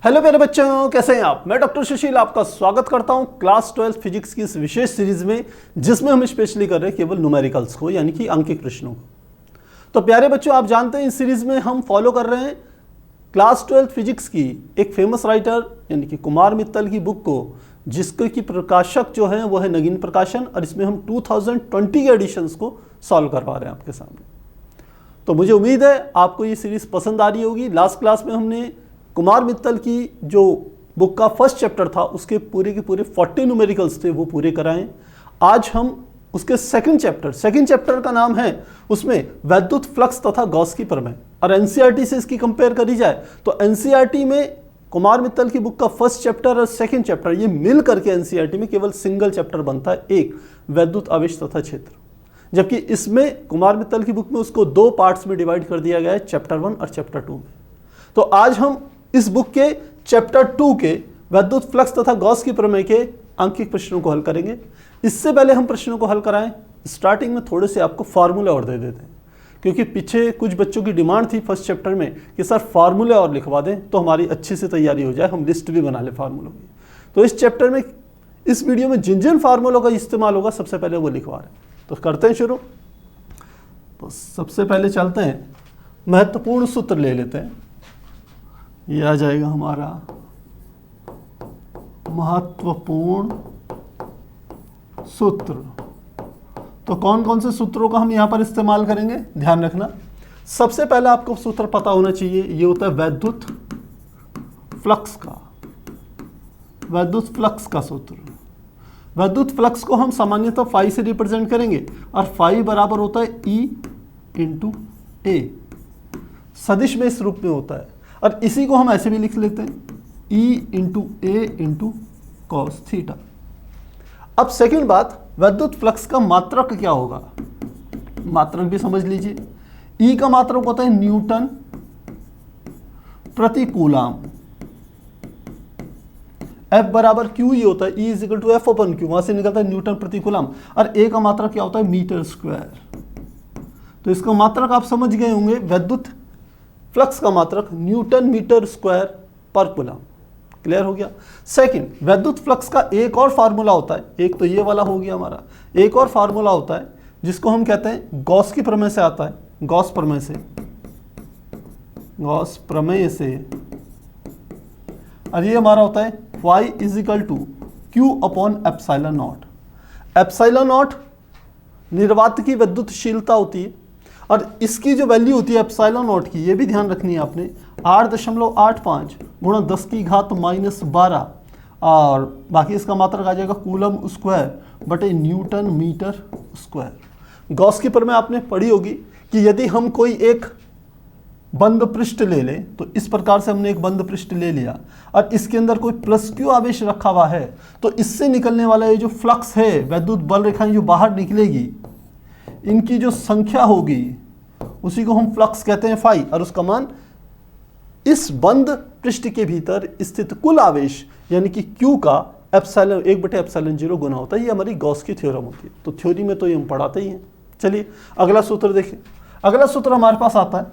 Hello प्यारे बच्चों, कैसे हैं आप। मैं डॉक्टर सुशील आपका स्वागत करता हूं क्लास 12 फिजिक्स की इस विशेष सीरीज में, जिसमें हम स्पेशली कर रहे हैं केवल न्यूमेरिकल्स को, यानी कि अंकित प्रश्नों को। तो प्यारे बच्चों, आप जानते हैं इस सीरीज में हम फॉलो कर रहे हैं क्लास 12 फिजिक्स की एक फेमस राइटर यानी कि कुमार मित्तल की बुक को, जिसके की प्रकाशक जो है वो है नगीन प्रकाशन, और इसमें हम 2020 के एडिशंस को सॉल्व करवा रहे हैं आपके सामने। तो मुझे उम्मीद है आपको ये सीरीज पसंद आ रही होगी। लास्ट क्लास में हमने कुमार मित्तल की जो बुक का फर्स्ट चैप्टर था उसके पूरे के पूरे 40 न्यूमेरिकल्स थे वो पूरे कराएं। आज हम उसके सेकंड चैप्टर का नाम है, उसमें वैद्युत फ्लक्स तथा गॉस की प्रमेय। और एनसीईआरटी से इसकी कंपेयर करी जाए तो एनसीईआरटी में कुमार मित्तल की बुक का फर्स्ट चैप्टर और सेकंड चैप्टर ये मिल करके एनसीईआरटी में केवल सिंगल चैप्टर बनता है, एक वैद्युत आवेश तथा क्षेत्र। जबकि इसमें कुमार मित्तल की बुक में उसको दो पार्ट्स में डिवाइड कर दिया गया है, चैप्टर 1 और चैप्टर 2 में। तो आज हम इस बुक के चैप्टर 2 के वैद्युत फ्लक्स तथा गॉस की प्रमेय के अंकित प्रश्नों को हल करेंगे। इससे पहले हम प्रश्नों को हल कराएं, स्टार्टिंग में थोड़े से आपको फार्मूले और दे देते हैं, क्योंकि पीछे कुछ बच्चों की डिमांड थी फर्स्ट चैप्टर में कि सर फार्मूले और लिखवा दें तो हमारी अच्छी से तैयारी हो जाए, हम लिस्ट भी बना लें फार्मूलों की। तो इस चैप्टर में, इस वीडियो में जिन जिन फार्मूलों का इस्तेमाल होगा सबसे पहले वो लिखवा रहे हैं। तो करते हैं शुरू। तो सबसे पहले चलते हैं, महत्वपूर्ण सूत्र ले लेते हैं। ये आ जाएगा हमारा महत्वपूर्ण सूत्र। तो कौन कौन से सूत्रों का हम यहां पर इस्तेमाल करेंगे, ध्यान रखना। सबसे पहले आपको सूत्र पता होना चाहिए, ये होता है वैद्युत फ्लक्स का सूत्र। वैद्युत फ्लक्स को हम सामान्यतः फाई से रिप्रेजेंट करेंगे, और फाई बराबर होता है E इंटू ए, सदिश में इस रूप में होता है। और इसी को हम ऐसे भी लिख लेते हैं, E इंटू ए इंटू कॉस थीटा। अब सेकंड बात, वैद्युत फ्लक्स का मात्रक क्या होगा, मात्रक भी समझ लीजिए। E का मात्रक होता है न्यूटन प्रति कूलाम। F बराबर Q ही होता है, E is equal to F upon Q, वहां से निकलता है न्यूटन प्रति कूलाम। और A का मात्रक क्या होता है, मीटर स्क्वायर। तो इसका मात्रक आप समझ गए होंगे, वैद्युत फ्लक्स का मात्रक न्यूटन मीटर स्क्वायर पर कूलाम। क्लियर हो गया। सेकंड, वैद्युत फ्लक्स का एक और फार्मूला होता है, एक तो ये वाला हो गया हमारा, एक और फार्मूला होता है जिसको हम कहते हैं गॉस की प्रमेय से आता है, गॉस प्रमेय से। और ये हमारा होता है y is equal to Q upon epsilon naught. Epsilon naught निर्वात की विद्युतशीलता होती है, और इसकी जो वैल्यू होती है एप्सिलॉन नॉट की, ये भी ध्यान रखनी है आपने, 8.85 गुणा 10 की घात -12, और बाकी इसका मात्रक आ जाएगा कूलम स्क्वायर बटे न्यूटन मीटर स्क्वायर। गॉस की प्रमेय आपने पढ़ी होगी कि यदि हम कोई एक बंद पृष्ठ ले लें, तो इस प्रकार से हमने एक बंद पृष्ठ ले लिया और इसके अंदर कोई प्लस क्यू आवेश रखा हुआ है, तो इससे निकलने वाला ये जो फ्लक्स है, वैद्युत बल रेखाएं जो बाहर निकलेगी, इनकी जो संख्या होगी उसी को हम फ्लक्स कहते हैं फाई, और उसका मान इस बंद पृष्ठ के भीतर स्थित कुल आवेश यानी कि क्यू का एप्सिलॉन 1/एप्सिलॉन 0 गुना होता है। ये हमारी गॉस की थ्योरम होती है। तो थ्योरी में तो ये हम पढ़ाते ही हैं। चलिए अगला सूत्र देखें। अगला सूत्र हमारे पास आता है,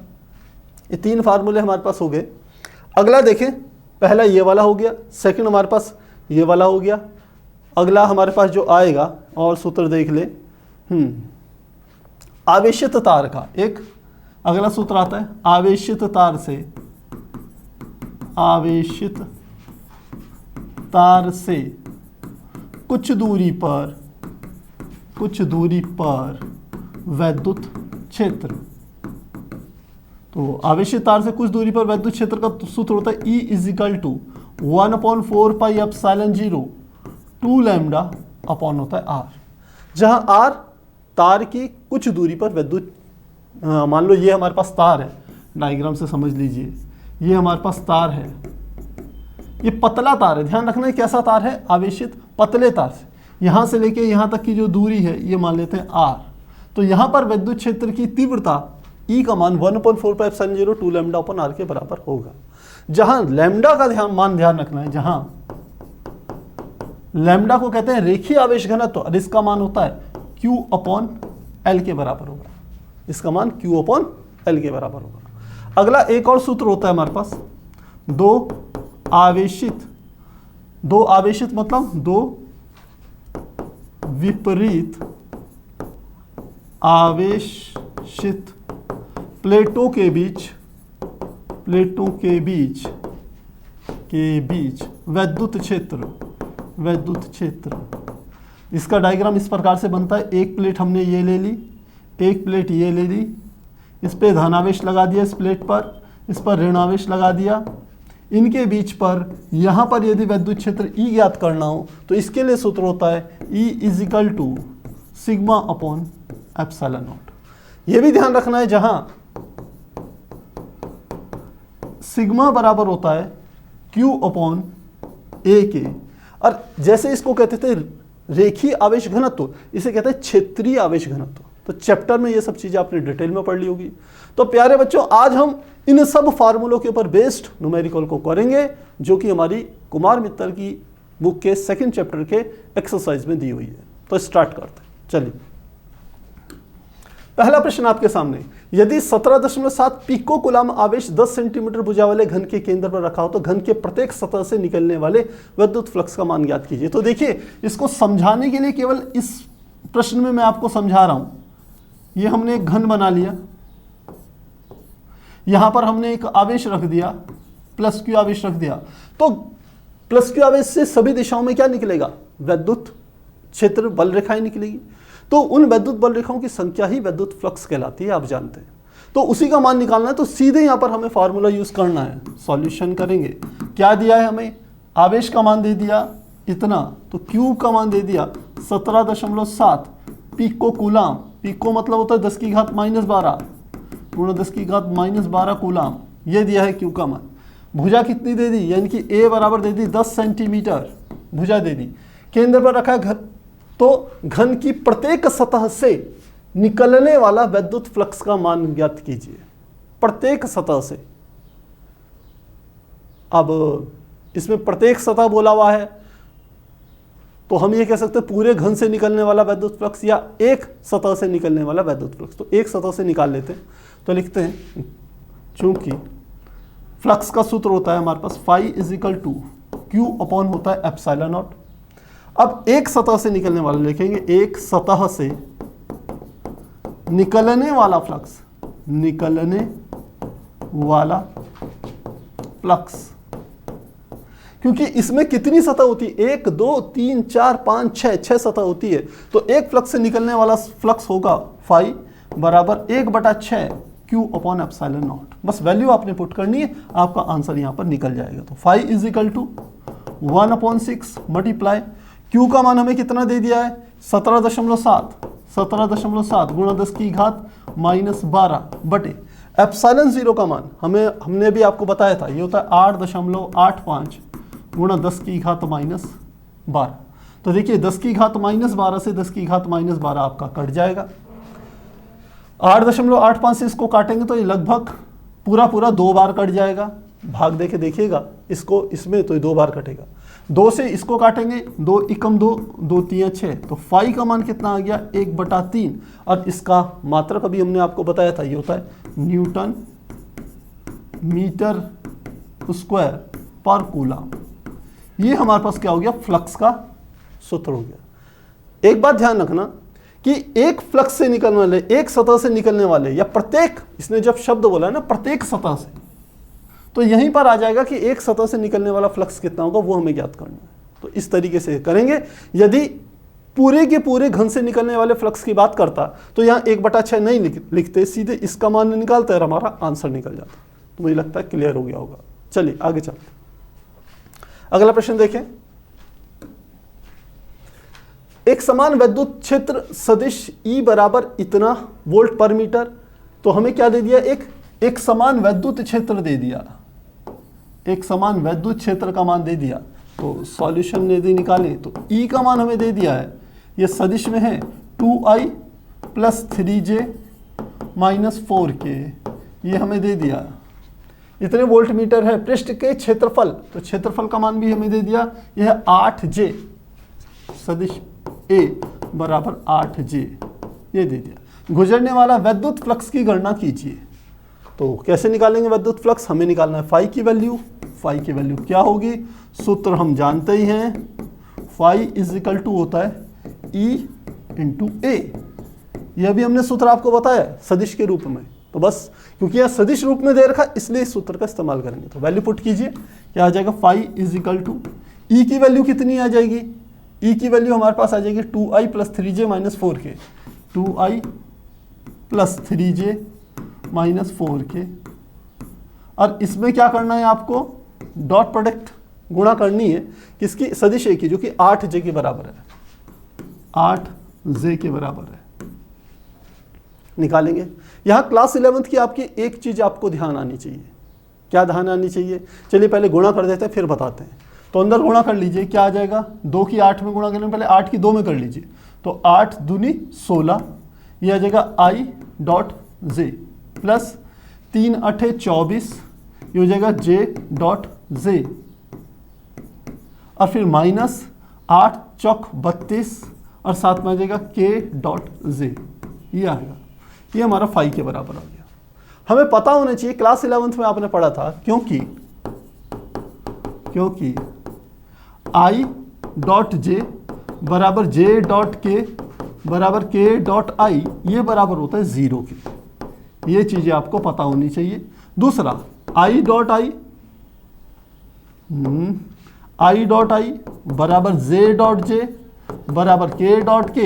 ये 3 फार्मूले हमारे पास हो गए। अगला देखें, पहला ये वाला हो गया, सेकंड हमारे पास ये वाला हो गया। अगला हमारे पास जो आएगा और सूत्र देख ले, आवेशित तार का एक अगला सूत्र आता है, आवेशित तार से कुछ दूरी पर वैद्युत क्षेत्र। तो आवेशित तार से कुछ दूरी पर वैद्युत क्षेत्र का सूत्र होता है E is equal to 1/4 pi epsilon 0 2 lambda upon होता है R, जहां R तार की कुछ दूरी पर वैद्युत, मान लो ये हमारे पास तार है, डायग्राम से समझ लीजिए, ये हमारे पास तार है, ये पतला तार है, ध्यान रखना है कैसा तार है, आवेशित पतले तार से यहां से लेके यहां तक की जो दूरी है ये मान लेते हैं R। तो यहां पर वैद्युत क्षेत्र की तीव्रता E का मान 1/4 pi epsilon 0 2 lambda upon R के बराबर होगा। जहां लैम्डा का ध्यान रखना है, जहां लैम्डा को कहते हैं रेखीय आवेश घनत्व, और इसका मान होता है Q अपॉन L के बराबर होगा। इसका मान Q अपॉन L के बराबर होगा। अगला एक और सूत्र होता है हमारे पास, 2 आवेशित, दो आवेशित मतलब दो विपरीत आवेशित प्लेटों के बीच वैद्युत क्षेत्र। इसका डायग्राम इस प्रकार से बनता है। एक प्लेट हमने ये ले ली, एक प्लेट ये ले ली, इस पे धनावेश लगा दिया, इस प्लेट पर, इस पर ऋणावेश लगा दिया। इनके बीच पर यहाँ पर यदि वैद्युत क्षेत्र E ज्ञात करना हो तो इसके लिए सूत्र होता है E is equal to sigma upon epsilon naught. ये भी ध्यान रखना है, जहां सिग्मा बराबर होता है Q अपॉन A के, और जैसे इसको कहते थे रेखीय आवेश घनत्व, इसे कहते हैं क्षेत्रीय आवेश घनत्व। तो चैप्टर में ये सब चीजें आपने डिटेल में पढ़ ली होगी। तो प्यारे बच्चों, आज हम इन सब फार्मूलों के ऊपर बेस्ड न्यूमेरिकल को करेंगे, जो कि हमारी कुमार मित्तल की बुक के 2nd चैप्टर के एक्सरसाइज में दी हुई है। तो स्टार्ट करते हैं, चलिए। पहला प्रश्न आपके सामने, यदि 17.7 पिको कूलाम आवेश 10 सेंटीमीटर भुजा वाले घन के केंद्र पर रखा हो तो घन के प्रत्येक सतह से निकलने वाले विद्युत फ्लक्स का मान ज्ञात कीजिए। तो देखिए, इसको समझाने के लिए केवल इस प्रश्न में मैं आपको समझा रहा हूं। ये हमने एक घन बना लिया, यहां पर हमने एक आवेश रख दिया, प्लस क्यू आवेश रख दिया। तो प्लस क्यू आवेश से सभी दिशाओं में क्या निकलेगा? वैद्युत क्षेत्र बल रेखाएं निकलेगी। तो उन वैद्युत बल रेखाओं की संख्या ही वैद्युत फ्लक्स कहलाती है, आप जानते हैं। तो उसी का मान निकालना है, तो सीधे यहां पर हमें फार्मूला यूज करना है। सॉल्यूशन करेंगे। क्या दिया है हमें? आवेश का मान दे दिया इतना, तो क्यू का मान दे दिया 17.7 पिको कूलाम। पिको मतलब होता है 10 की घात -12 गुणा 10 की घात -12 कूलाम। ये दिया है क्यू का मान। भुजा कितनी दे दी? यानी कि ए बराबर दे दी 10 सेंटीमीटर भुजा दे दी। केंद्र पर रखा घन, तो घन की प्रत्येक सतह से निकलने वाला वैद्युत फ्लक्स का मान ज्ञात कीजिए। प्रत्येक सतह से, अब इसमें प्रत्येक सतह बोला हुआ है, तो हम ये कह सकते हैं पूरे घन से निकलने वाला वैद्युत फ्लक्स या एक सतह से निकलने वाला वैद्युत फ्लक्स। तो एक सतह से निकाल लेते हैं। तो लिखते हैं, चूंकि फ्लक्स का सूत्र होता है हमारे पास phi is equal to Q upon होता है एप्सिलॉन नॉट। अब एक सतह से निकलने वाला लिखेंगे, एक सतह से निकलने वाला फ्लक्स, निकलने वाला फ्लक्स, क्योंकि इसमें कितनी सतह होती है? 1 2 3 4 5 6 सतह होती है। तो एक फ्लक्स से निकलने वाला फ्लक्स होगा फाई बराबर 1/6 क्यू अपॉन एप्सिलॉन नॉट। बस वैल्यू आपने पुट करनी है, आपका आंसर यहां पर निकल जाएगा। तो phi is equal to 1/6 multiply Q का मान हमें कितना दे दिया है? 17.7 गुणा 10 की घात -12 बटे एप्सिलॉन 0 का मान हमने भी आपको बताया था, ये होता है 8.85 गुणा 10 की घात -12। तो देखिए 10 की घात -12 से 10 की घात -12 आपका कट जाएगा। 8.85 से इसको काटेंगे तो ये लगभग पूरा 2 बार कट जाएगा। भाग देके देखिएगा इसको, इसमें तो 2 बार कटेगा। 2 से इसको काटेंगे, 2 एकम 2 2 3 6, तो फाई का मान कितना आ गया? 1/3। और इसका मात्रक अभी हमने आपको बताया था, ये होता है न्यूटन मीटर स्क्वायर पर कूलाम। ये हमारे पास क्या हो गया? फ्लक्स का सूत्र हो गया। एक बात ध्यान रखना कि एक फ्लक्स से निकलने वाले, एक सतह से निकलने वाले, या प्रत्येक, इसने जब शब्द बोला है ना प्रत्येक सतह से, तो यहीं पर आ जाएगा कि एक सतह से निकलने वाला फ्लक्स कितना होगा, वो हमें ज्ञात करना है। तो इस तरीके से करेंगे। यदि पूरे के पूरे घन से निकलने वाले फ्लक्स की बात करता तो यहाँ 1/6 नहीं लिखते, सीधे इसका मान निकालते और हमारा आंसर निकल जाता। तो मुझे लगता है क्लियर हो गया होगा। चलिए आगे चलते। अगला प्रश्न देखें। एक समान विद्युत क्षेत्र सदिश E बराबर इतना वोल्ट पर मीटर। तो हमें क्या दे दिया? एक समान विद्युत क्षेत्र दे दिया, एक समान विद्युत क्षेत्र का मान दे दिया। तो सॉल्यूशन यदि निकालें तो E का मान हमें दे दिया है, ये सदिश में है 2I + 3J - 4K, ये हमें दे दिया। इतने वोल्ट मीटर है। पृष्ठ के क्षेत्रफल, तो क्षेत्रफल का मान भी हमें दे दिया, यह 8J, सदिश A बराबर 8J, ये दे दिया। गुजरने वाला वैद्युत फ्लक्स की गणना कीजिए। तो कैसे निकालेंगे वैद्युत फ्लक्स? हमें निकालना है फाई की वैल्यू। फाई की वैल्यू क्या होगी? सूत्र हम जानते ही हैं, फाई इज इक्वल टू होता है E इंटू ए। यह भी हमने सूत्र आपको बताया सदिश के रूप में। तो बस क्योंकि यह सदिश रूप में दे रखा इसलिए इस सूत्र का इस्तेमाल करेंगे। तो वैल्यू पुट कीजिए, क्या आ जाएगा? फाई इज इक्वल टू ई की वैल्यू कितनी आ जाएगी? ई की वैल्यू हमारे पास आ जाएगी 2i plus 3j minus 4k, 2i plus 3j minus 4k। और इसमें क्या करना है आपको? डॉट प्रोडक्ट गुणा करनी है किसकी? सदिश ए की, जो कि 8j के बराबर है, 8j के बराबर है। निकालेंगे। यहाँ क्लास 11th की आपकी एक चीज आपको ध्यान आनी चाहिए। क्या ध्यान आनी चाहिए? चलिए पहले गुणा कर देते हैं फिर बताते हैं। तो अंदर गुणा कर लीजिए, क्या आ जाएगा? 2 की 8 में गुणा करने पहले 8 की 2 में कर लीजिए, तो 8 दूनी 16, ये आ जाएगा i डॉट जे प्लस 3 8 24, ये हो जाएगा j डॉट जे, और फिर माइनस 8 चौक 32 और साथ में आ जाएगा k डॉट जे। ये आएगा, ये हमारा फाई के बराबर आ गया। हमें पता होना चाहिए, क्लास 11th में आपने पढ़ा था, क्योंकि i डॉट जे बराबर j डॉट के बराबर k डॉट i, ये बराबर होता है 0 के। ये चीजें आपको पता होनी चाहिए। दूसरा i डॉट i बराबर j डॉट j बराबर k डॉट k,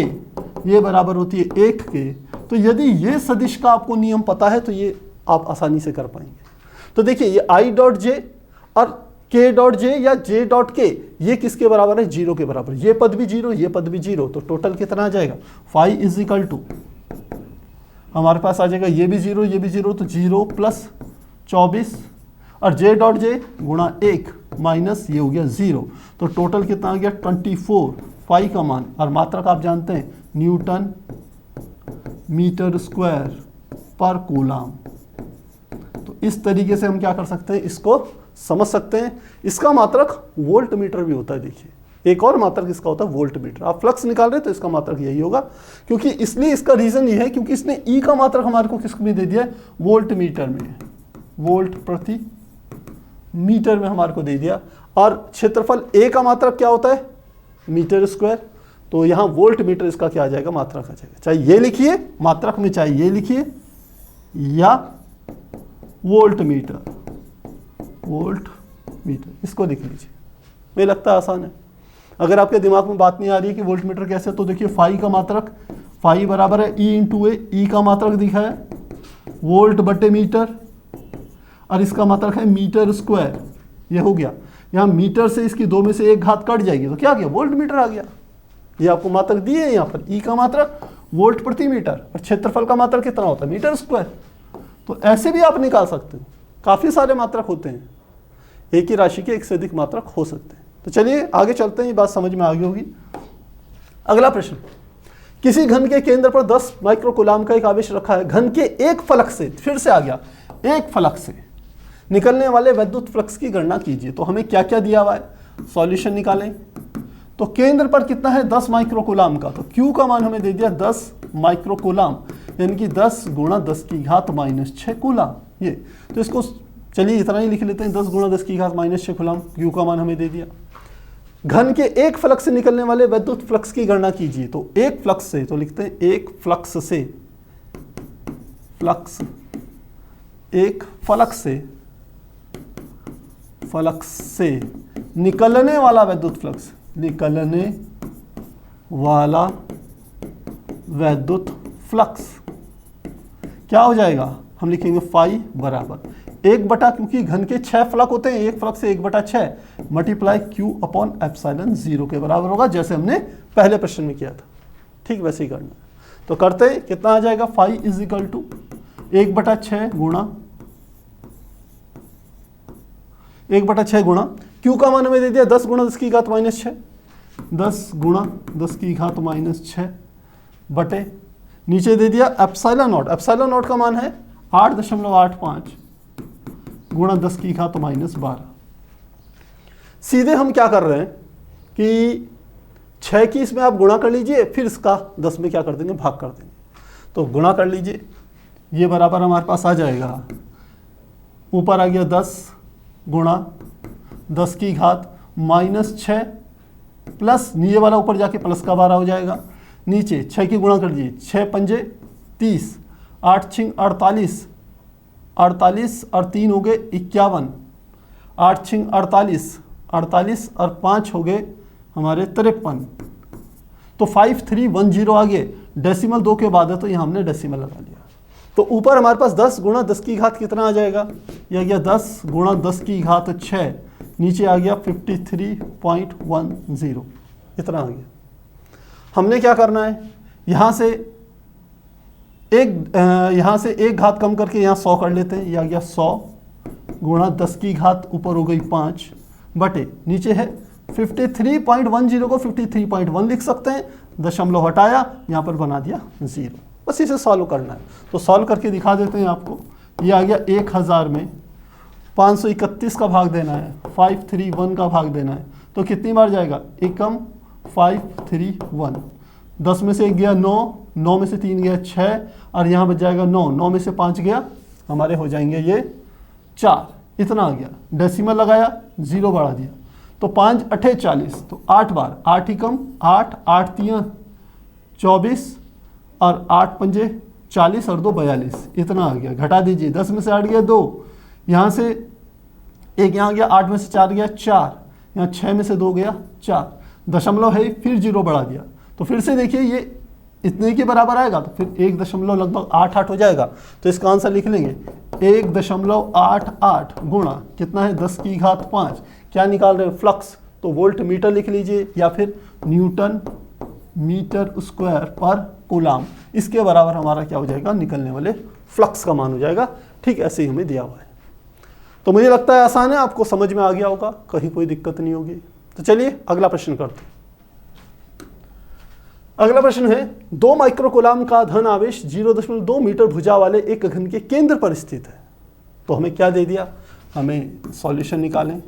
ये बराबर होती है 1 के। तो यदि ये सदिश का आपको नियम पता है तो ये आप आसानी से कर पाएंगे। तो देखिए ये i डॉट जे और k डॉट जे या j डॉट के, ये किसके बराबर है? 0 के बराबर। ये पद भी 0, ये पद भी 0, तो टोटल कितना आ जाएगा? फाई इज इक्वल टू हमारे पास आ जाएगा, ये भी 0, ये भी 0, तो 0 प्लस 24 और j डॉट जे गुणा 1 माइनस ये हो गया 0, तो टोटल कितना आ गया? 24 फाई का मान। और मात्रक आप जानते हैं न्यूटन मीटर स्क्वायर पर कूलम। तो इस तरीके से हम क्या कर सकते हैं? इसको समझ सकते हैं। इसका मात्रक वोल्ट मीटर भी होता है। देखिए एक और मात्रक इसका होता है वोल्ट मीटर। आप फ्लक्स निकाल रहे हैं तो इसका मात्रक यही होगा, क्योंकि इसलिए इसका रीजन ये है क्योंकि इसने ई का मात्रक हमारे को किस में दे दिया है? वोल्ट मीटर में, वोल्ट प्रति मीटर में हमारे को दे दिया। और क्षेत्रफल ए का मात्रक क्या होता है? Metre square. तो यहाँ वोल्ट मीटर इसका क्या आ जाएगा? मात्रक आ जाएगा। चाहे ये लिखिए मात्रक में, चाहे ये लिखिए, या वोल्ट मीटर, वोल्ट मीटर इसको लिख लीजिए। मुझे लगता है आसान है। अगर आपके दिमाग में बात नहीं आ रही है कि वोल्ट मीटर कैसे, तो देखिए फाई का मात्रक, फाई बराबर है ई इंटू ए। ई का मात्रक दिखा है वोल्ट बटे मीटर, और इसका मात्रक है मीटर स्क्वायर। ये हो गया। यहाँ मीटर से इसकी 2 में से 1 घात कट जाएगी तो क्या आ गया? वोल्ट मीटर आ गया। ये आपको मात्रक दिए है यहाँ पर। ई का मात्रक वोल्ट प्रति मीटर, और क्षेत्रफल का मात्रक कितना होता है? Metre square. तो ऐसे भी आप निकाल सकते हो। काफी सारे मात्रक होते हैं, एक ही राशि के एक से अधिक मात्रक हो सकते हैं। तो चलिए आगे चलते हैं, ये बात समझ में आ गई होगी। अगला प्रश्न, किसी घन के केंद्र पर 10 माइक्रोकूलाम का एक आवेश रखा है। घन के एक फलक से, फिर से आ गया, एक फलक से निकलने वाले विद्युत फ्लक्स की गणना कीजिए। तो हमें क्या क्या दिया हुआ है? सॉल्यूशन निकालें। तो केंद्र पर कितना है? 10 माइक्रोकूलाम का। तो Q का मान हमें दे दिया 10 माइक्रोकूलाम, यानी कि 10 गुणा 10 की घात माइनस 6 कूलाम। ये तो इसको चलिए इतना ही लिख लेते हैं, 10 गुणा 10 की घात माइनस 6 कूलाम। Q का मान हमें दे दिया। घन के एक फ्लक्स से निकलने वाले विद्युत फ्लक्स की गणना कीजिए। तो एक फ्लक्स से, तो लिखते हैं एक फ्लक्स से, फ्लक्स, एक फलक से, फलक से निकलने वाला विद्युत फ्लक्स, निकलने वाला विद्युत फ्लक्स क्या हो जाएगा? हम लिखेंगे फाई बराबर 1 क्योंकि घन के 6 फलक होते हैं, एक फलक से 1/6 मल्टीप्लाई Q अपॉन एप्सिलॉन 0 के बराबर होगा, जैसे हमने पहले प्रश्न में किया था। ठीक वैसे ही करना। तो करते कितना आ जाएगा? फाई इज इक्वल टू 1/6 गुणा 1/6 गुणा Q का मान हमें दे दिया 10 गुणा 10 की घात माइनस 6, 10 गुणा 10 की घात माइनस 6 बटे नीचे दे दिया एप्सिलॉन नॉट। एप्सिलॉन नॉट का मान है 8.85 गुणा 10 की घात माइनस 12। सीधे हम क्या कर रहे हैं कि 6 की इसमें आप गुणा कर लीजिए, फिर इसका 10 में क्या कर देंगे? भाग कर देंगे। तो गुणा कर लीजिए, ये बराबर हमारे पास आ जाएगा, ऊपर आ गया 10 गुणा 10 की घात -6 प्लस नीचे वाला ऊपर जाके प्लस का 12 हो जाएगा, नीचे 6 की गुणा कर दीजिए, 6 पंजे 30, 8 छिंग 48, 48 और 3 हो गए 51, 8 छिंग 48, 48 और 5 हो गए हमारे 53। तो 5310 आ गए, डेसिमल 2 के बाद है तो यहाँ हमने डेसिमल लगा लिया। तो ऊपर हमारे पास 10 गुणा 10 की घात कितना आ जाएगा, यह गया 10 गुणा 10 की घात 6, नीचे आ गया 53.10, इतना आ गया। हमने क्या करना है, यहाँ से एक घात कम करके यहाँ 100 कर लेते हैं, यह आ गया 100 गुणा 10 की घात ऊपर हो गई 5 बटे नीचे है 53.10 को 53.1 लिख सकते हैं, दशमलव हटाया यहाँ पर बना दिया 0। बस इसे सॉल्व करना है, तो सॉल्व करके दिखा देते हैं आपको। ये आ गया 1000 में 531 का भाग देना है, 531 का भाग देना है, तो कितनी बार जाएगा, एकम 531, 10 में से 1 गया 9, 9 में से 3 गया 6 और यहाँ बच जाएगा 9, 9 में से 5 गया, हमारे हो जाएंगे ये 4, इतना आ गया। डेसिमल लगाया, 0 बढ़ा दिया, तो 5 8 40, तो 8 बार, 8 ही कम 8, 8 3 24 और 8 पंजे 40 और 2 42, इतना आ गया। घटा दीजिए, 10 में से 8 गया 2, यहाँ से 1 यहाँ गया, 8 में से 4 गया 4, यहाँ 6 में से 2 गया 4, दशमलव है फिर 0 बढ़ा दिया, तो फिर से देखिए ये इतने के बराबर आएगा, तो फिर 1 लगभग 8 हो जाएगा। तो इसका आंसर लिख लेंगे 1.88 गुणा कितना है 10 की घात 5, क्या निकाल रहे हैं, फ्लक्स, तो वोल्ट मीटर लिख लीजिए या फिर न्यूटन मीटर स्क्वायर पर कूलाम, इसके बराबर हमारा क्या हो जाएगा, निकलने वाले फ्लक्स का मान हो जाएगा। ठीक ऐसे ही हमें दिया हुआ है। तो मुझे लगता है आसान है, आपको समझ में आ गया होगा, कहीं कोई दिक्कत नहीं होगी। तो चलिए अगला प्रश्न करते हैं। अगला प्रश्न है 2 माइक्रोकूलाम का धन आवेश 0.2 मीटर भुजा वाले एक घन के केंद्र पर स्थित है। तो हमें क्या दे दिया, हमें सॉल्यूशन निकालें।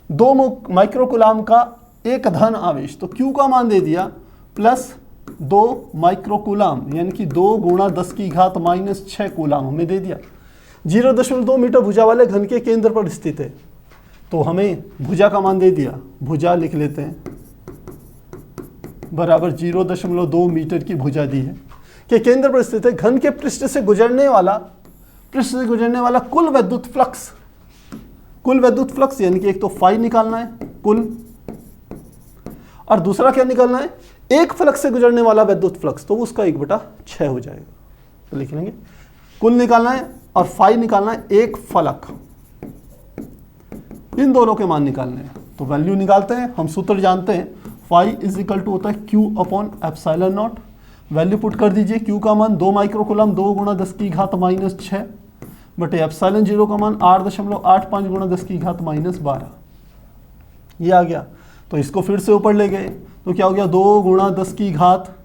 2 माइक्रोकूलाम का एक धन आवेश, तो Q का मान दे दिया प्लस 2 माइक्रोकूलाम यानी कि 2 गुणा 10 की घात -6 कूलाम हमें दे दिया। 0.2 मीटर भुजा वाले घन के केंद्र पर स्थित है, तो हमें भुजा का मान दे दिया, भुजा लिख लेते हैं बराबर 0.2 मीटर की भुजा दी है, के केंद्र पर स्थित है। घन के पृष्ठ से गुजरने वाला कुल विद्युत फ्लक्स यानी कि एक तो फाई निकालना है कुल, और दूसरा क्या निकालना है, एक फलक से गुजरने वाला विद्युत फ्लक्स, तो उसका 1/6 हो जाएगा। तो लिख लेंगे कुल निकालना है और फाई निकालना है एक फलक, इन दोनों के मान निकालने हैं। तो वैल्यू निकालते हैं, हम सूत्र जानते हैं, फाई इज इक्वल टू होता है Q/ε0। वैल्यू पुट कर दीजिए, Q का मान 2 माइक्रोकूलम 2 गुणा 10 की घात -6 बटे ε0 का मान 8.85 गुणा 10 की घात -12, ये आ गया। तो इसको फिर से ऊपर ले गए, तो क्या हो गया, 2 गुणा 10 की घात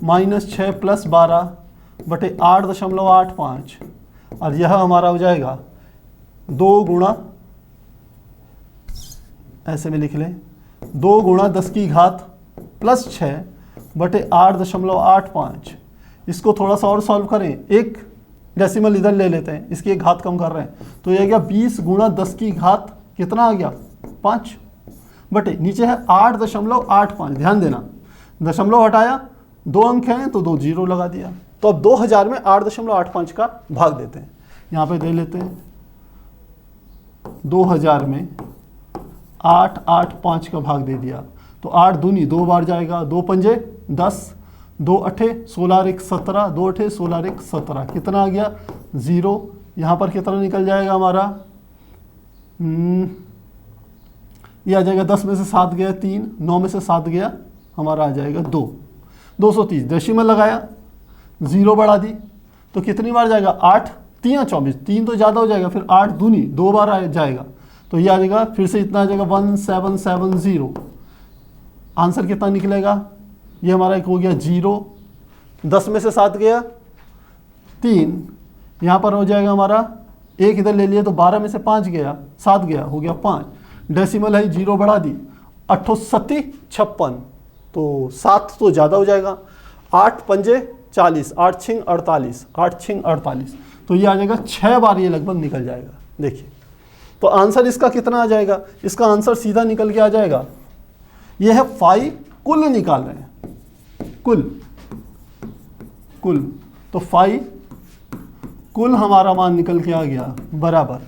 -6 प्लस 12 बटे 8.85, और यह हमारा हो जाएगा 2 गुणा, ऐसे में लिख लें, 2 गुणा 10 की घात प्लस 6 बटे 8.85। इसको थोड़ा सा और सॉल्व करें, एक डेसिमल इधर ले लेते हैं, इसकी एक घात कम कर रहे हैं, तो यह गया 20 गुणा 10 की घात कितना आ गया 5 बटे नीचे है 8.85। ध्यान देना, दशमलव हटाया, 2 अंक हैं तो 2 0 लगा दिया। तो अब 2000 में 8.85 का भाग देते हैं, यहाँ पे दे लेते हैं 2000 में 885 का भाग दे दिया, तो 8 दूनी 2 बार जाएगा, 2 पंजे 10, 2 अठे 16 1 17, 2 अठे 16 1 17, कितना आ गया 0। यहाँ पर कितना निकल जाएगा हमारा, ये आ जाएगा 10 में से 7 गया 3, 9 में से 7 गया हमारा आ जाएगा 2, 230। डेसिमल लगाया, 0 बढ़ा दी, तो कितनी बार जाएगा 8 3 24, 3 तो ज़्यादा हो जाएगा, फिर 8 दूनी 2 बार जाएगा, तो ये आ जाएगा फिर से इतना आ जाएगा 1770। आंसर कितना निकलेगा, ये हमारा एक हो गया 0, 10 में से 7 गया 3, यहाँ पर हो जाएगा हमारा 1 इधर ले लिया, तो 12 में से 5 गया 7 गया, हो गया 5, डेसिमल है 0 बढ़ा दी, 8 56, तो 7 तो ज़्यादा हो जाएगा, 8 पंजे 40, 8 छिंग 48, 8 छिंग 48, तो ये आ जाएगा 6 बार, ये लगभग निकल जाएगा। देखिए तो आंसर इसका कितना आ जाएगा? इसका आंसर सीधा निकल के आ जाएगा, यह है फाई कुल निकाल रहे हैं, कुल। तो फाई कुल हमारा मान निकल के आ गया बराबर,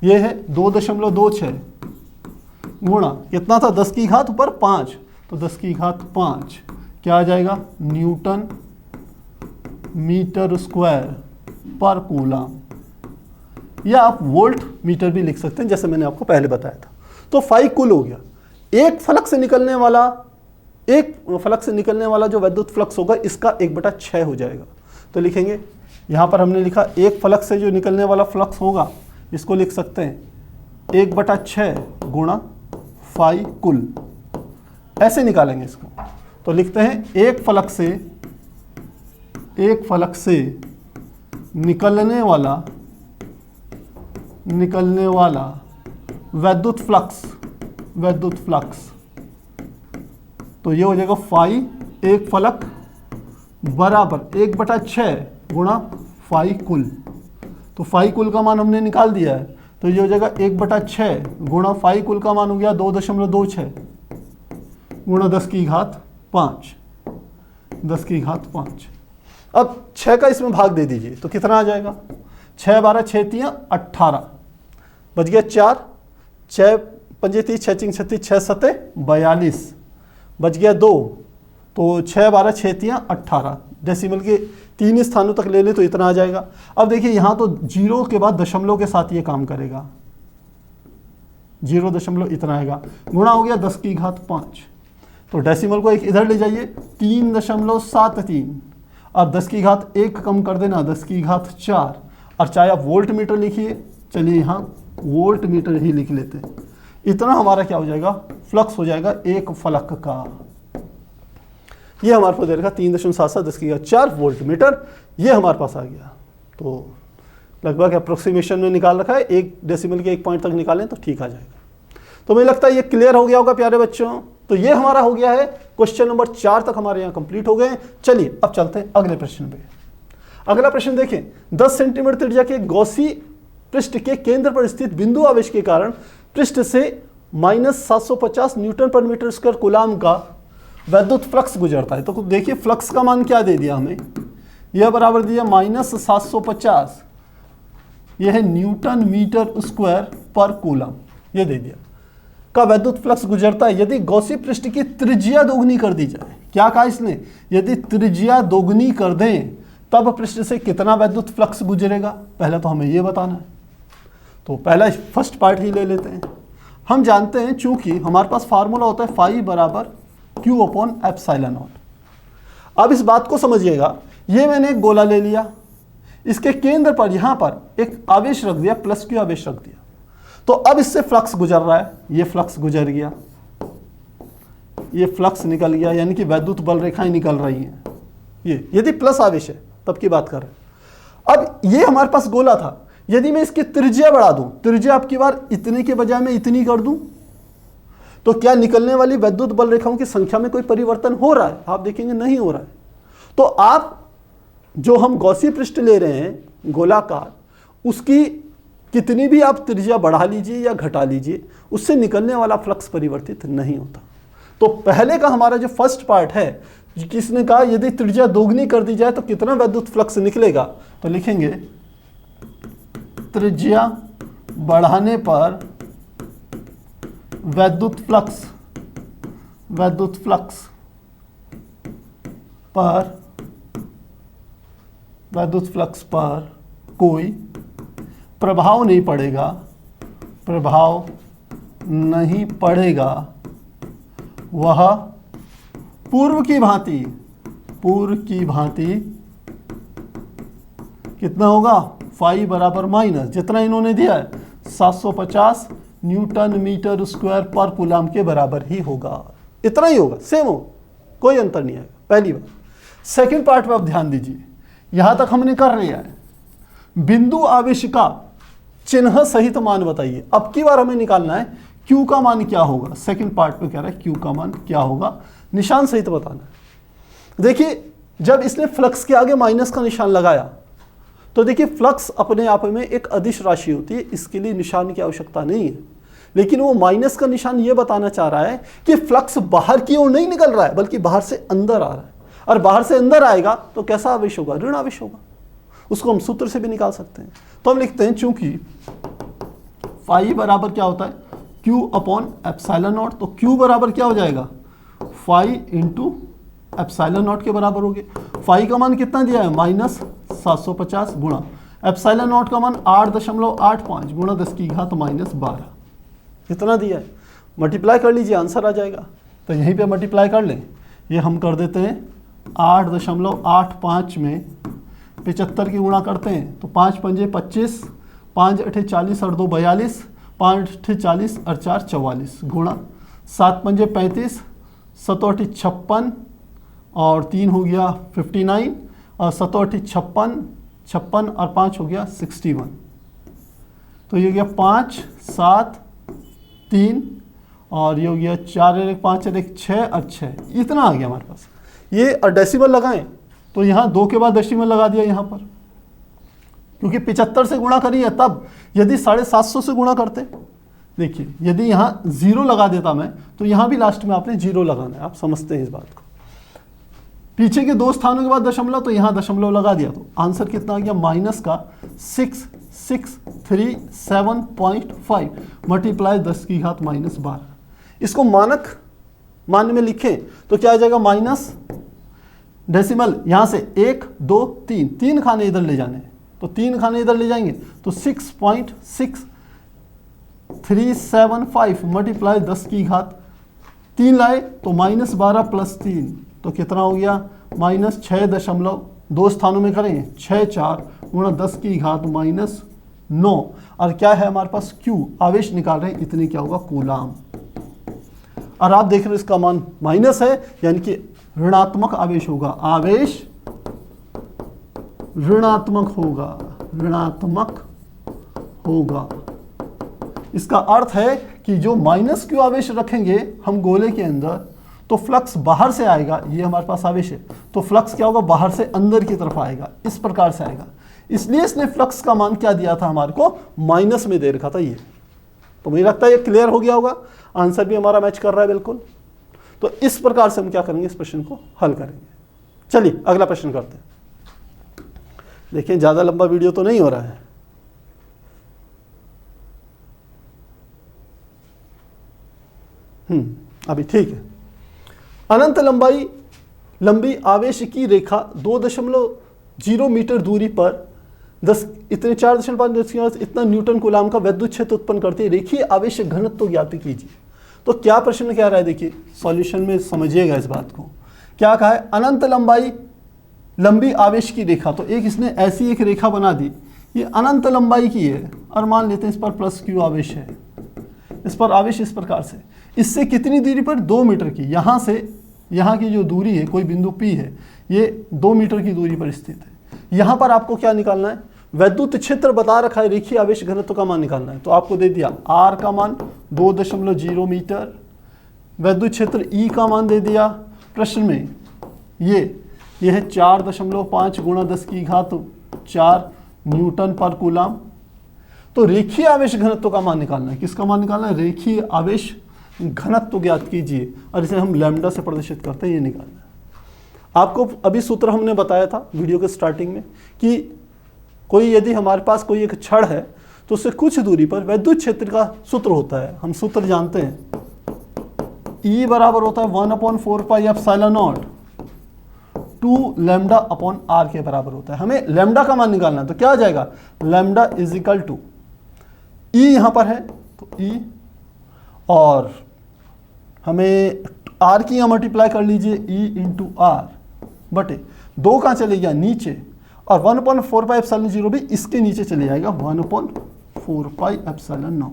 यह है 2.26 गुणा कितना था, 10 की घात ऊपर 5, तो 10 की घात 5 क्या आ जाएगा, न्यूटन मीटर स्क्वायर पर कूलम, या आप वोल्ट मीटर भी लिख सकते हैं जैसे मैंने आपको पहले बताया था। तो फाई कुल हो गया। एक फलक से निकलने वाला जो विद्युत फ्लक्स होगा इसका 1/6 हो जाएगा। तो लिखेंगे, यहाँ पर हमने लिखा एक फलक से जो निकलने वाला फ्लक्स होगा इसको लिख सकते हैं 1/6 गुणा फाई कुल, ऐसे निकालेंगे इसको। तो लिखते हैं एक फलक से निकलने वाला विद्युत फ्लक्स, तो ये हो जाएगा फाई एक फलक बराबर 1/6 गुणा फाई कुल। तो फाई कुल का मान हमने निकाल दिया है, तो ये हो जाएगा 1/6 गुणा फाई कुल का मान हो गया 2.26 गुणा 10 की घात 5। अब 6 का इसमें भाग दे दीजिए तो कितना आ जाएगा, 6 12 6 3 18, बच गया 4, 6 5 30 6 3 36 6 7 42, बच गया 2, तो 6 12 6 3 18, डेसिमल के 3 स्थानों तक ले ले तो इतना आ जाएगा। अब देखिए यहाँ तो 0 के बाद दशमलव के साथ ये काम करेगा, 0 इतना आएगा, गुणा हो गया 10 की घात 5, तो डेसिमल को एक इधर ले जाइए 3.73, और 10 की घात 1 कम कर देना 10 की घात 4, और चाहे आप वोल्ट मीटर लिखिए, चलिए यहाँ वोल्ट मीटर ही लिख लेते हैं। इतना हमारा क्या हो जाएगा, फ्लक्स हो जाएगा एक फलक का। ये हमारे पास दे रखा 3.77 10 की घात 4 वोल्ट मीटर, ये हमारे पास आ गया। तो लगभग अप्रोक्सीमेशन में निकाल रखा है, एक डेसिमल के 1 पॉइंट तक निकालें तो ठीक आ जाएगा। तो मुझे लगता है ये क्लियर हो गया होगा प्यारे बच्चों। तो ये हमारा हो गया है, क्वेश्चन नंबर 4 तक हमारे यहाँ कंप्लीट हो गए। चलिए अब चलते हैं अगले प्रश्न पे। अगला प्रश्न देखें, 10 सेंटीमीटर त्रिज्या के गॉसी पृष्ठ के केंद्र पर स्थित बिंदु आवेश के कारण पृष्ठ से -750 न्यूटन पर मीटर स्क्वायर कूलाम का वैद्युत फ्लक्स गुजरता है। तो देखिए फ्लक्स का मान क्या दे दिया हमें, यह बराबर दिया -750, यह है न्यूटन मीटर स्क्वायर पर कूलम, यह दे दिया का वैद्युत फ्लक्स गुजरता है यदि गॉसी पृष्ठ की त्रिज्या दोगुनी कर दी जाए। क्या कहा इसने, यदि त्रिज्या दोगुनी कर दें तब पृष्ठ से कितना वैद्युत फ्लक्स गुजरेगा, पहले तो हमें यह बताना है। तो पहला फर्स्ट पार्ट ही ले लेते हैं। हम जानते हैं चूंकि हमारे पास फार्मूला होता है फाई बराबर Q/ε0। अब इस बात को समझिएगा, ये मैंने एक गोला ले लिया, इसके केंद्र पर यहां पर एक आवेश रख दिया, +Q आवेश रख दिया, तो अब इससे फ्लक्स गुजर रहा है, ये फ्लक्स गुजर गया, ये फ्लक्स निकल गया, यानी कि वैद्युत बल रेखाएं निकल रही हैं। ये यदि प्लस आवेश है तब की बात कर रहे हैं। अब ये हमारे पास गोला था, यदि मैं इसकी त्रिज्या बढ़ा दूं, त्रिज्या आपकी बार इतने के बजाय मैं इतनी कर दूं, तो क्या निकलने वाली वैद्युत बल रेखाओं की संख्या में कोई परिवर्तन हो रहा है? आप देखेंगे नहीं हो रहा है। तो आप जो हम गॉसी पृष्ठ ले रहे हैं गोलाकार, उसकी कितनी भी आप त्रिज्या बढ़ा लीजिए या घटा लीजिए, उससे निकलने वाला फ्लक्स परिवर्तित नहीं होता। तो पहले का हमारा जो फर्स्ट पार्ट है, किसने कहा यदि त्रिज्या दोगुनी कर दी जाए तो कितना वैद्युत फ्लक्स निकलेगा, तो लिखेंगे त्रिज्या बढ़ाने पर वैद्युत फ्लक्स पर कोई प्रभाव नहीं पड़ेगा, वह पूर्व की भांति कितना होगा, फाई बराबर माइनस जितना इन्होंने दिया है 750 न्यूटन मीटर स्क्वायर पर कूलाम के बराबर ही होगा। इतना ही होगा, सेम हो, कोई अंतर नहीं आएगा। पहली बात। सेकंड पार्ट पे आप ध्यान दीजिए, यहां तक हमने कर लिया है, बिंदु आवेश का चिन्ह सहित मान बताइए। अब की बार हमें निकालना है Q का मान क्या होगा। सेकंड पार्ट पे कह रहा है Q का मान क्या होगा, निशान सहित बताना है। देखिए जब इसने फ्लक्स के आगे माइनस का निशान लगाया तो देखिए फ्लक्स अपने आप में एक अदिश राशि होती है, इसके लिए निशान की आवश्यकता नहीं है, लेकिन वो माइनस का निशान ये बताना चाह रहा है कि फ्लक्स बाहर की ओर नहीं निकल रहा है बल्कि बाहर से अंदर आ रहा है, और बाहर से अंदर आएगा तो कैसा आवेश होगा, ऋण आवेश होगा। उसको हम सूत्र से भी निकाल सकते हैं। तो हम लिखते हैं चूंकि फाई बराबर क्या होता है, Q अपॉन एप्सिलॉन नॉट, तो Q बराबर क्या हो जाएगा, फाई इंटू एप्सिलॉन नॉट के बराबर हो गया। फाई का मान कितना दिया है, -750 गुणा एप्सिलॉन नॉट का मान 8.85 गुणा 10 की घात -12, इतना दिया है। मल्टीप्लाई कर लीजिए, आंसर आ जाएगा। तो यहीं पे मल्टीप्लाई कर लें, ये हम कर देते हैं 8.85 में 75 की गुणा करते हैं तो 5 पंजे 25, 5 अठे 40 और 2 42, 5 अठे 40 और 4 44 गुणा 7 पंजे 35, 7 अठे 56 और 3 हो गया 59 और 7 अठे 56 और 5 हो गया 61। तो ये हो गया 5 7 3 और ये हो गया 4 1 5 1 6 और 6, इतना आ गया हमारे पास। ये और डेसिमल लगाएं तो यहाँ 2 के बाद डेसिमल लगा दिया यहाँ पर, क्योंकि 75 से गुणा करिए तब। यदि 750 से गुणा करते, देखिए यदि यहाँ 0 लगा देता मैं तो यहाँ भी लास्ट में आपने 0 लगाना है, आप समझते हैं इस बात को। पीछे के 2 स्थानों के बाद दशमलव, तो यहाँ दशमलव लगा दिया, तो आंसर कितना आ गया, -6637.5 मल्टीप्लाई 10 की घात -12। इसको मानक मान में लिखें तो क्या आ जाएगा, माइनस डेसिमल यहाँ से 1 2 3, 3 खाने इधर ले जाने हैं, तो 3 खाने इधर ले जाएंगे तो 6.6375 मल्टीप्लाई 10 की घात 3 लाए तो -12 + 3, तो कितना हो गया, -6 2 स्थानों में करेंगे 6 4 गुणा 10 की घात -9, और क्या है हमारे पास, Q आवेश निकाल रहे हैं, इतने क्या होगा, कूलाम। और आप देख रहे हो इसका मान माइनस है, यानी कि ऋणात्मक आवेश होगा, आवेश ऋणात्मक होगा। इसका अर्थ है कि जो -Q आवेश रखेंगे हम गोले के अंदर तो फ्लक्स बाहर से आएगा, ये हमारे पास आवेश है, तो फ्लक्स क्या होगा, बाहर से अंदर की तरफ आएगा, इस प्रकार से आएगा। इसलिए इसने फ्लक्स का मान क्या दिया था हमारे को, माइनस में दे रखा था ये। तो मुझे लगता है ये क्लियर हो गया होगा, आंसर भी हमारा मैच कर रहा है बिल्कुल। तो इस प्रकार से हम क्या करेंगे, इस प्रश्न को हल करेंगे। चलिए अगला प्रश्न करते हैं। देखिए ज्यादा लंबा वीडियो तो नहीं हो रहा है। अभी ठीक है। अनंत लंबी आवेश की रेखा 2.0 मीटर दूरी पर 4.5 इतना न्यूटन कूलाम का विद्युत क्षेत्र उत्पन्न करती है। रेखीय आवेश घनत्व तो ज्ञात कीजिए। तो क्या प्रश्न कह रहा है, देखिए सॉल्यूशन में समझिएगा इस बात को। क्या कहा है, अनंत लंबी आवेश की रेखा, तो एक इसने ऐसी एक रेखा बना दी, ये अनंत लंबाई की है, और मान लेते हैं इस पर +Q आवेश है, इस पर आवेश इस प्रकार से, इससे कितनी दूरी पर, 2 मीटर की, यहाँ से यहाँ की जो दूरी है, कोई बिंदु P है, ये 2 मीटर की दूरी पर स्थित है। यहाँ पर आपको क्या निकालना है, वैद्युत क्षेत्र बता रखा है, रेखीय आवेश घनत्व का मान निकालना है। तो आपको दे दिया R का मान 2.0 मीटर, वैद्युत क्षेत्र E का मान दे दिया प्रश्न में, ये है 4.5 गुणा 10 की घात 4 न्यूटन पर कूलाम। तो रेखीय आवेश घनत्व का मान निकालना है। किसका मान निकालना है, रेखीय आवेश घनत्व ज्ञात कीजिए, और इसे हम लैम्डा से प्रदर्शित करते हैं, ये निकालना है। आपको अभी सूत्र हमने बताया था वीडियो के स्टार्टिंग में कि कोई यदि हमारे पास कोई एक छड़ है तो उससे कुछ दूरी पर विद्युत क्षेत्र का सूत्र होता है, हम सूत्र जानते हैं, E बराबर होता है 1/4πε0 2 λ/r के बराबर होता है। हमें लैम्डा का मान निकालना है, तो क्या आ जाएगा, लैम्डा = E यहाँ पर है तो E, और हमें R की यहाँ मल्टीप्लाई कर लीजिए, E × R बटे 2 कहाँ चले गया, नीचे, और 1/4πε0 भी इसके नीचे चले जाएगा, 1/4πε0।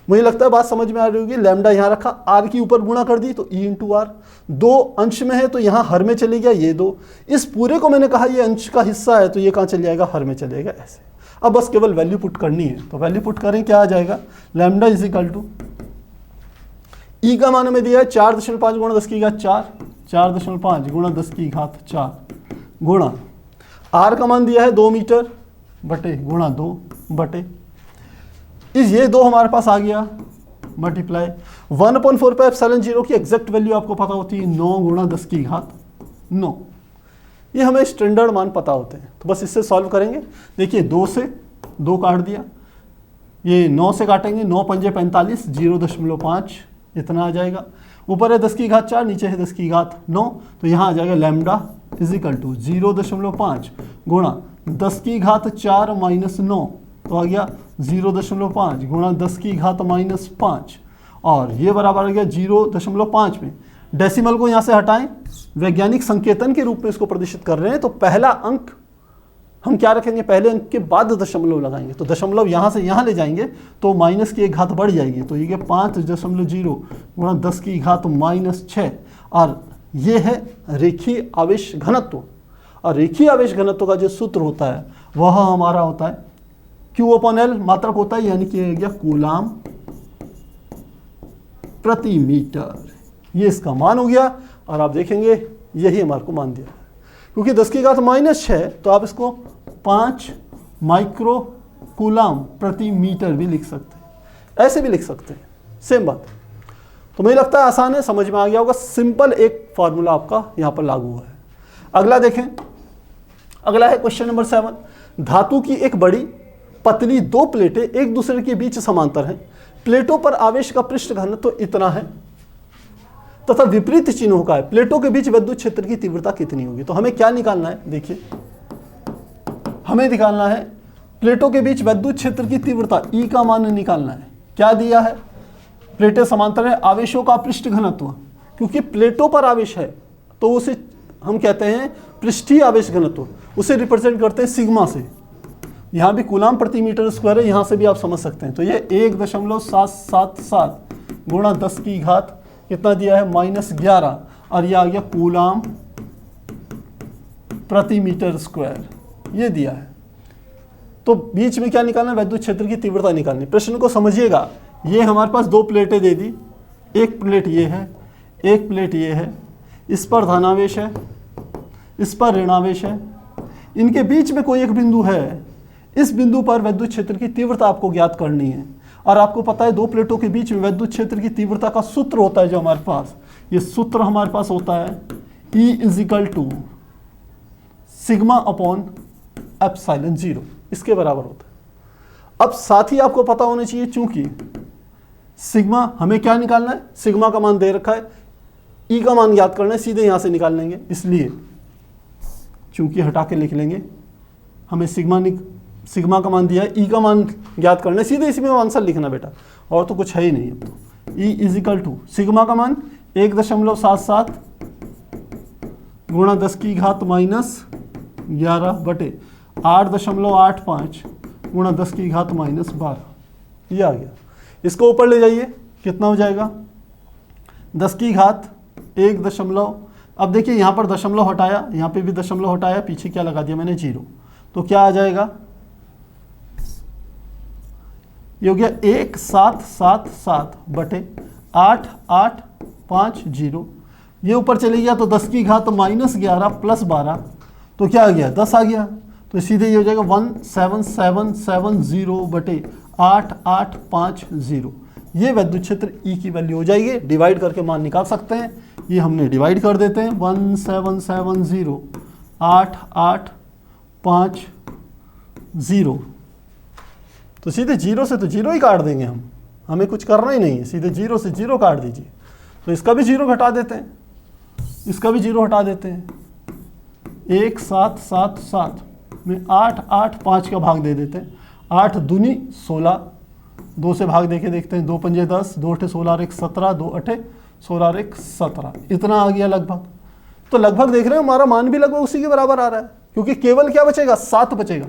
मुझे लगता है बात समझ में आ रही होगी। लैम्डा यहाँ रखा, R की ऊपर गुणा कर दी तो E × R, 2 अंश में है तो यहाँ हर में चले गया ये 2, इस पूरे को मैंने कहा ये अंश का हिस्सा है तो ये कहाँ चले जाएगा, हर में चलेगा, ऐसे। अब बस केवल वैल्यू पुट करनी है, तो वैल्यू पुट करें, क्या आ जाएगा, लैम्डा = E का मान में दिया है 4.5 गुणा 10 की घात 4, 4.5 गुणा 10 की घात 4 गुणा, आर का मान दिया है 2 मीटर बटे गुणा 2 बटे इस ये 2 हमारे पास आ गया मल्टीप्लाई 1/4πε0 की एग्जैक्ट वैल्यू आपको पता होती है 9 गुणा 10 की घात 9। ये हमें स्टैंडर्ड मान पता होते हैं, तो बस इससे सॉल्व करेंगे। देखिए 2 से 2 काट दिया, ये 9 से काटेंगे, 9 पंजे 45, 0.5 इतना आ जाएगा। ऊपर है 10 की घात 4, नीचे है 10 की घात 9, तो यहाँ आ जाएगा लैम्डा इजिकल टू 0.5 गुणा 10 की घात 4 माइनस 9, तो आ गया 0.5 गुणा 10 की घात माइनस 5, और ये बराबर आ गया 0.5 में। डेसिमल को यहाँ से हटाएं, वैज्ञानिक संकेतन के रूप में इसको प्रदर्शित कर रहे हैं, तो पहला अंक हम क्या रखेंगे, पहले अंक के बाद दशमलव लगाएंगे, तो दशमलव यहाँ से यहाँ ले जाएंगे तो माइनस की एक घात बढ़ जाएगी, तो ये 5.0 गुणा 10 की घात माइनस 6, और ये है रेखीय आवेश घनत्व। और रेखीय आवेश घनत्व का जो सूत्र होता है वह हमारा होता है Q/L मात्रक होता है, यानी कि गया कूलाम प्रति मीटर। ये इसका मान हो गया, और आप देखेंगे यही हमारे को मान दिया, क्योंकि 10 की घात माइनस 6 तो आप इसको 5 माइक्रो कूलाम प्रति मीटर भी लिख सकते हैं, ऐसे भी लिख सकते हैं, सेम बात। तो मुझे लगता है आसान है, समझ में आ गया होगा। सिंपल एक फॉर्मूला आपका यहाँ पर लागू हुआ है। अगला देखें, अगला है क्वेश्चन नंबर 7। धातु की एक बड़ी पतली 2 प्लेटें एक दूसरे के बीच समांतर हैं। प्लेटों पर आवेश का पृष्ठ घनत्व तो इतना है तथा विपरीत चिन्हों का है। प्लेटों के बीच विद्युत क्षेत्र की तीव्रता कितनी होगी? तो हमें क्या निकालना है, देखिए हमें निकालना है प्लेटों के बीच विद्युत क्षेत्र की तीव्रता, E का मान निकालना है। क्या दिया है, प्लेटें समांतर है, आवेशों का पृष्ठ घनत्व, क्योंकि प्लेटों पर आवेश है तो उसे हम कहते हैं पृष्ठीय आवेश घनत्व, उसे रिप्रेजेंट करते हैं सिग्मा से। यहाँ भी कूलाम प्रति मीटर स्क्वायर है, यहाँ से भी आप समझ सकते हैं। तो ये 1.777 गुणा 10 की घात कितना दिया है -11, और यह आ गया कूलाम प्रति मीटर स्क्वायर, ये दिया है। तो बीच में क्या निकालना है, विद्युत क्षेत्र की तीव्रता निकालनी। प्रश्न को समझिएगा, ये हमारे पास 2 प्लेटें दे दी, एक प्लेट ये है, एक प्लेट ये है, इस पर धनावेश है, इस पर ऋणावेश है, इनके बीच में कोई एक बिंदु है, इस बिंदु पर विद्युत क्षेत्र की तीव्रता आपको ज्ञात करनी है। और आपको पता है 2 प्लेटों के बीच में विद्युत क्षेत्र की तीव्रता का सूत्र होता है जो हमारे पास, ये सूत्र हमारे पास होता है E = σ/ε0, इसके बराबर होता है। अब साथ ही आपको पता होना चाहिए, चूंकि सिग्मा हमें क्या निकालना है, सिग्मा का मान दे रखा है, E का मान ज्ञात करना है, सीधे यहां से निकाल लेंगे, इसलिए चूंकि हटा के लिख लेंगे, हमें सिग्मा का मान दिया है, E का मान ज्ञात करना है, सीधे इसमें आंसर लिखना बेटा, और तो कुछ है ही नहीं। अब तो E = सिग्मा का मान 1.77 गुणा 10 की घात -11 बटे 8.85 गुणा 10 की घात -12, ये आ गया। इसको ऊपर ले जाइए, कितना हो जाएगा 10 की घात 1 अब देखिए यहाँ पर दशमलव हटाया, यहाँ पे भी दशमलव हटाया, पीछे क्या लगा दिया मैंने 0, तो क्या आ जाएगा, ये हो गया 1777 बटे 8850, ये ऊपर चले गया तो 10 की घात -11 + 12, तो क्या आ गया 10 आ गया, तो सीधे ये हो जाएगा 17770 बटे 8850, ये विद्युत क्षेत्र E की वैल्यू हो जाएगी। डिवाइड करके मान निकाल सकते हैं, ये हमने डिवाइड कर देते हैं, 1770 8850, तो सीधे 0 से तो 0 ही काट देंगे हम, हमें कुछ करना ही नहीं है, सीधे 0 से 0 काट दीजिए। तो इसका भी 0 घटा देते हैं, इसका भी 0 हटा देते हैं, 1777 में 885 का भाग दे देते हैं, 8 दूनी 16, 2 से भाग देके देखते हैं, 2 पंजे 10, 2 अठे 16 1 17, 2 अठे 16 1 17, इतना आ गया लगभग। तो लगभग देख रहे हो हमारा मान भी लगभग उसी के बराबर आ रहा है, क्योंकि केवल क्या बचेगा 7 बचेगा,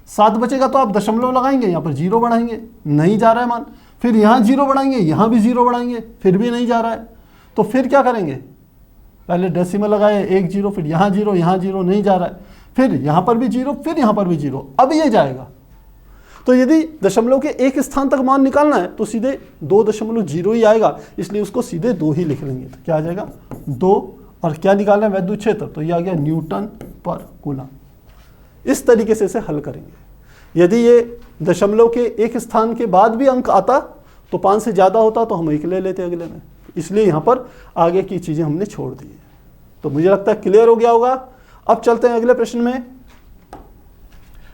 7 बचेगा तो आप दशमलव लगाएंगे, यहाँ पर 0 बढ़ाएंगे, नहीं जा रहा है मान, फिर यहाँ 0 बढ़ाएंगे, यहाँ भी 0 बढ़ाएंगे, फिर भी नहीं जा रहा है, तो फिर क्या करेंगे, पहले डेसिमल लगाए 1 0, फिर यहाँ 0, यहाँ 0, नहीं जा रहा है, फिर यहाँ पर भी 0, फिर यहाँ पर भी 0, अब ये जाएगा। तो यदि दशमलव के एक स्थान तक मान निकालना है तो सीधे 2.0 ही आएगा, इसलिए उसको सीधे 2 ही लिख लेंगे, तो क्या आ जाएगा 2, और क्या निकालना है विद्युत क्षेत्र, तो ये आ गया न्यूटन पर कूलम। इस तरीके से इसे हल करेंगे। यदि ये दशमलव के एक स्थान के बाद भी अंक आता तो 5 से ज़्यादा होता तो हम 1 ले लेते अगले में, इसलिए यहाँ पर आगे की चीज़ें हमने छोड़ दी है। तो मुझे लगता है क्लियर हो गया होगा। अब चलते हैं अगले प्रश्न में।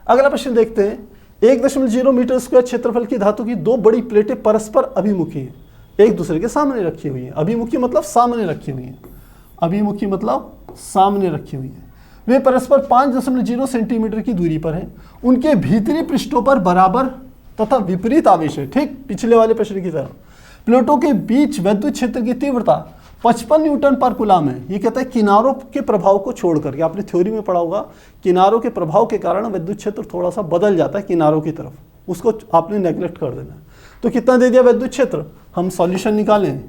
अगला प्रश्न देखते हैं। 1.0 मीटर स्क्वायर क्षेत्रफल की धातु की 2 बड़ी प्लेटें परस्पर अभिमुखी हैं, एक दूसरे के सामने रखी हुई हैं। अभिमुखी मतलब सामने रखी हुई हैं, अभिमुखी मतलब सामने रखी हुई हैं। वे परस्पर 5.0 सेंटीमीटर की दूरी पर हैं। उनके भीतरी पृष्ठों पर बराबर तथा विपरीत आवेश है, ठीक पिछले वाले प्रश्न की तरह। प्लेटों के बीच वैद्युत क्षेत्र की तीव्रता 55 न्यूटन पर कूलम है। ये कहता है किनारों के प्रभाव को छोड़ करके, आपने थ्योरी में पढ़ा होगा, किनारों के प्रभाव के कारण वैद्युत क्षेत्र थोड़ा सा बदल जाता है किनारों की तरफ, उसको आपने नेग्लेक्ट कर देना है। तो कितना दे दिया वैद्युत क्षेत्र, हम सॉल्यूशन निकालें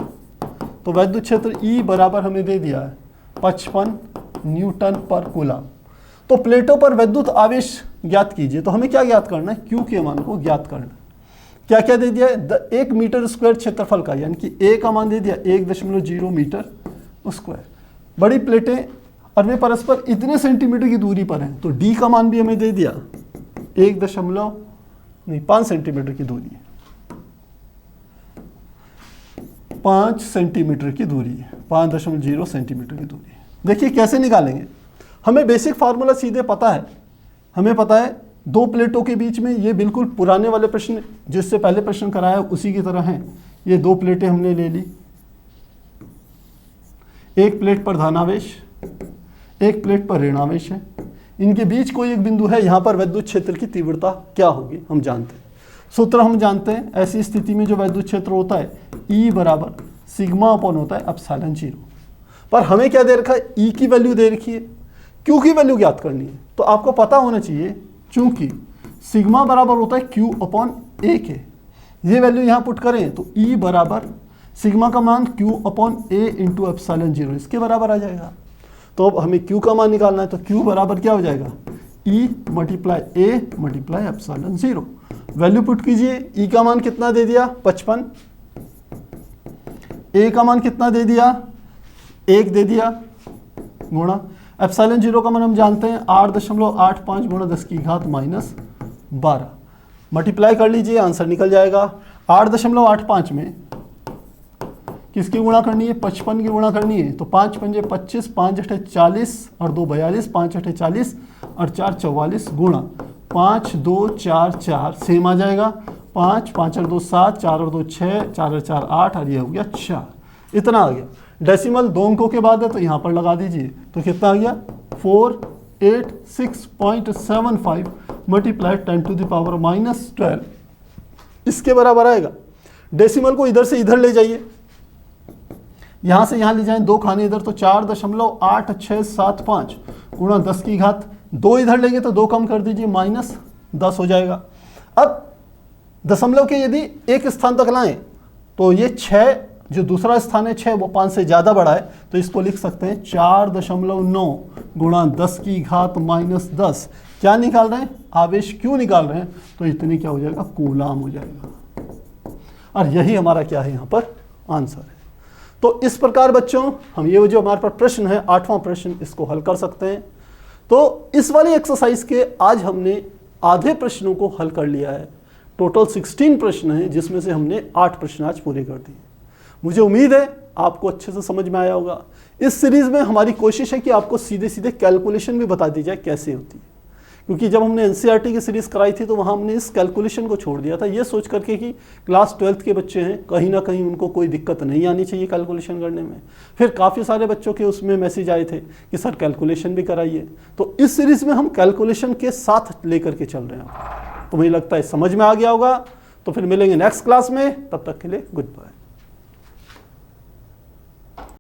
तो वैद्युत क्षेत्र E बराबर हमें दे दिया है 55 न्यूटन पर कूलम। तो प्लेटों पर वैद्युत आवेश ज्ञात कीजिए। तो हमें क्या ज्ञात करना है, Q के मान को ज्ञात करना है। क्या क्या दे दिया है, 1 मीटर स्क्वायर क्षेत्रफल का, यानी कि A का मान दे दिया 1.0 मीटर स्क्वायर। बड़ी प्लेटें और वे परस्पर इतने सेंटीमीटर की दूरी पर हैं, तो D का मान भी हमें दे दिया 5 सेंटीमीटर की दूरी है, 5 सेंटीमीटर की दूरी है, 5.0 सेंटीमीटर की दूरी है। देखिए कैसे निकालेंगे, हमें बेसिक फार्मूला सीधे पता है। हमें पता है 2 प्लेटों के बीच में, ये बिल्कुल पुराने वाले प्रश्न जिससे पहले प्रश्न कराया उसी की तरह हैं। ये 2 प्लेटें हमने ले ली, एक प्लेट पर धनावेश, एक प्लेट पर ऋणावेश है। इनके बीच कोई एक बिंदु है, यहाँ पर वैद्युत क्षेत्र की तीव्रता क्या होगी हम जानते हैं। सूत्र हम जानते हैं, ऐसी स्थिति में जो वैद्युत क्षेत्र होता है E बराबर सिग्मा अपॉन होता है एप्सिलॉन 0। पर हमें क्या दे रखा है, E की वैल्यू दे रखी है, Q की वैल्यू ज्ञात करनी है। तो आपको पता होना चाहिए, चूंकि सिग्मा बराबर होता है Q अपॉन A के, ये वैल्यू यहाँ पुट करें तो E बराबर सिग्मा का मान Q upon A into epsilon 0 इसके बराबर आ जाएगा। तो अब हमें Q का मान निकालना है, तो Q बराबर क्या हो जाएगा, E multiply A multiply epsilon 0। Value put कीजिए, E का मान कितना दे दिया 55, A का मान कितना दे दिया 1 दे दिया, गुणा एप्सिलॉन 0 का मान हम जानते हैं 8.85 गुणा 10 की घात -12। मल्टीप्लाई कर लीजिए, आंसर निकल जाएगा। 8.85 में किसकी गुणा करनी है, 55 की गुणा करनी है। तो 5 पंजे 25, 5 अठे 40 और 2 42, 5 अठे 40 और 4 44 गुणा 5 2 4 4 सेम आ जाएगा। 5 5 और 2 7, 4 और 2 6, 4 और 4 8 और ये हो गया 4, इतना आ गया। डेसिमल 2 अंकों के बाद है तो यहाँ पर लगा दीजिए, तो कितना आ गया 486.75 मल्टीप्लाई 10 टू द पावर -12 इसके बराबर आएगा। डेसिमल को इधर से इधर ले जाइए, यहाँ से यहाँ ले जाएं, 2 खाने इधर, तो 4.8675 गुणा 10 की घात 2 इधर लेंगे तो 2 कम कर दीजिए -10 हो जाएगा। अब दशमलव के यदि एक स्थान तक लाएं तो ये 6 जो दूसरा स्थान है 6 वो 5 से ज़्यादा बड़ा है, तो इसको लिख सकते हैं 4.9 गुणा 10 की घात -10। क्या निकाल रहे हैं, आवेश क्यों निकाल रहे हैं, तो इतने क्या हो जाएगा, कूलाम हो जाएगा। और यही हमारा क्या है यहाँ पर आंसर है। तो इस प्रकार बच्चों हम ये जो हमारे पास प्रश्न है 8वां प्रश्न, इसको हल कर सकते हैं। तो इस वाली एक्सरसाइज के आज हमने आधे प्रश्नों को हल कर लिया है। टोटल 16 प्रश्न हैं, जिसमें से हमने 8 प्रश्न आज पूरे कर दिए। मुझे उम्मीद है आपको अच्छे से समझ में आया होगा। इस सीरीज में हमारी कोशिश है कि आपको सीधे सीधे कैलकुलेशन भी बता दी जाए कैसे होती है, क्योंकि जब हमने एनसीईआरटी की सीरीज कराई थी तो वहाँ हमने इस कैलकुलेशन को छोड़ दिया था, ये सोच करके कि क्लास 12th के बच्चे हैं, कहीं ना कहीं उनको कोई दिक्कत नहीं आनी चाहिए कैलकुलेशन करने में। फिर काफ़ी सारे बच्चों के उसमें मैसेज आए थे कि सर कैलकुलेशन भी कराइए। तो इस सीरीज में हम कैलकुलेशन के साथ लेकर के चल रहे हैं। तो मुझे लगता है समझ में आ गया होगा। तो फिर मिलेंगे नेक्स्ट क्लास में, तब तक के लिए गुड बाय।